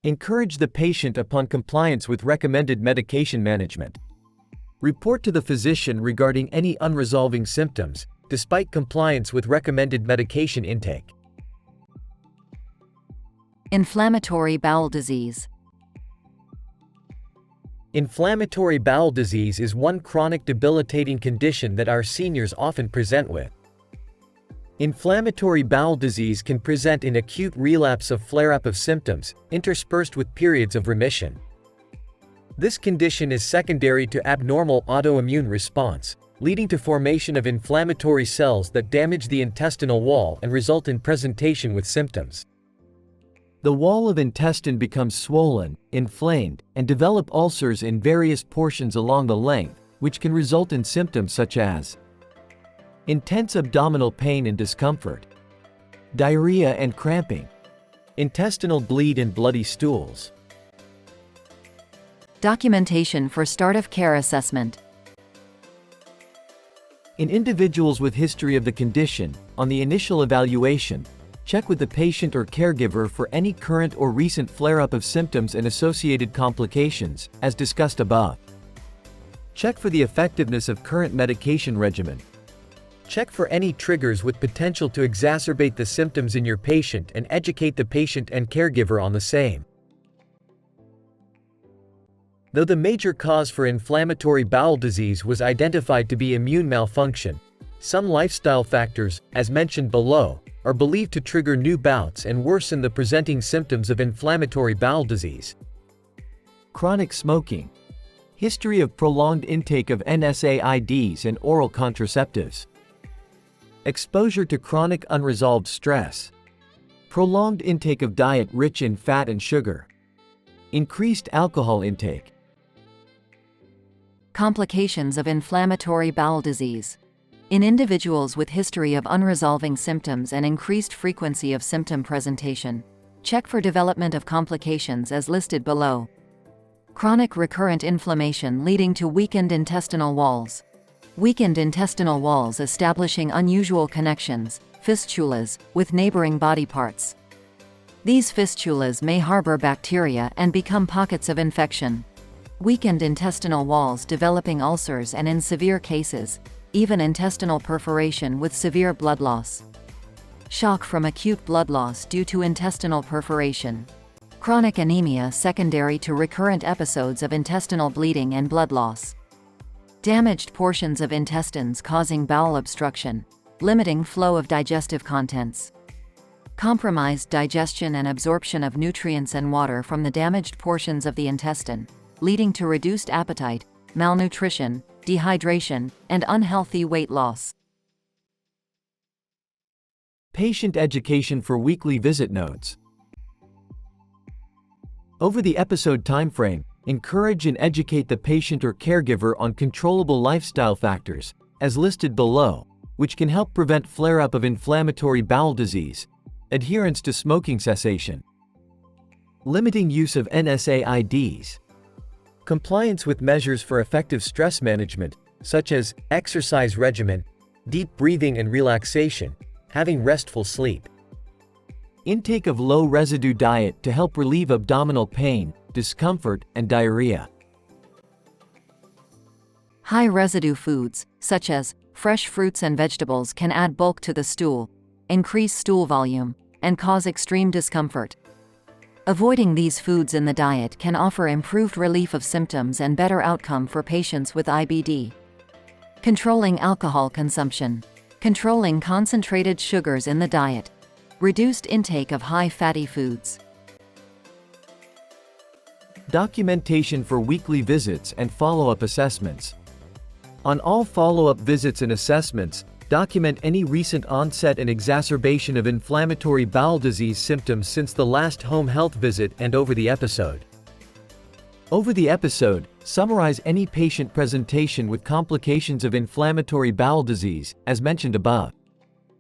Encourage the patient upon compliance with recommended medication management. Report to the physician regarding any unresolving symptoms, despite compliance with recommended medication intake. Inflammatory bowel disease. Inflammatory bowel disease is one chronic debilitating condition that our seniors often present with. Inflammatory bowel disease can present in acute relapse of flare-up of symptoms, interspersed with periods of remission. This condition is secondary to abnormal autoimmune response, leading to formation of inflammatory cells that damage the intestinal wall and result in presentation with symptoms. The wall of intestine becomes swollen, inflamed, and develop ulcers in various portions along the length, which can result in symptoms such as intense abdominal pain and discomfort, diarrhea and cramping, intestinal bleed and bloody stools. Documentation for start of care assessment. In individuals with history of the condition, on the initial evaluation, check with the patient or caregiver for any current or recent flare-up of symptoms and associated complications, as discussed above. Check for the effectiveness of current medication regimen. Check for any triggers with potential to exacerbate the symptoms in your patient and educate the patient and caregiver on the same. Though the major cause for inflammatory bowel disease was identified to be immune malfunction, some lifestyle factors, as mentioned below, are believed to trigger new bouts and worsen the presenting symptoms of inflammatory bowel disease. Chronic smoking. History of prolonged intake of NSAIDs and oral contraceptives. Exposure to chronic unresolved stress. Prolonged intake of diet rich in fat and sugar. Increased alcohol intake. Complications of inflammatory bowel disease. In individuals with history of unresolving symptoms and increased frequency of symptom presentation, check for development of complications as listed below. Chronic recurrent inflammation leading to weakened intestinal walls. Weakened intestinal walls establishing unusual connections, fistulas, with neighboring body parts. These fistulas may harbor bacteria and become pockets of infection. Weakened intestinal walls developing ulcers and in severe cases, even intestinal perforation with severe blood loss. Shock from acute blood loss due to intestinal perforation. Chronic anemia secondary to recurrent episodes of intestinal bleeding and blood loss. Damaged portions of intestines causing bowel obstruction, limiting flow of digestive contents. Compromised digestion and absorption of nutrients and water from the damaged portions of the intestine, leading to reduced appetite, malnutrition, dehydration, and unhealthy weight loss. Patient education for weekly visit notes. Over the episode timeframe, encourage and educate the patient or caregiver on controllable lifestyle factors, as listed below, which can help prevent flare-up of inflammatory bowel disease, adherence to smoking cessation, limiting use of NSAIDs, compliance with measures for effective stress management, such as exercise regimen, deep breathing and relaxation, having restful sleep. Intake of low-residue diet to help relieve abdominal pain, discomfort, and diarrhea. High-residue foods, such as fresh fruits and vegetables, can add bulk to the stool, increase stool volume, and cause extreme discomfort. Avoiding these foods in the diet can offer improved relief of symptoms and better outcome for patients with IBD. Controlling alcohol consumption. Controlling concentrated sugars in the diet. Reduced intake of high fatty foods. Documentation for weekly visits and follow-up assessments. On all follow-up visits and assessments, document any recent onset and exacerbation of inflammatory bowel disease symptoms since the last home health visit and over the episode. Over the episode, summarize any patient presentation with complications of inflammatory bowel disease, as mentioned above.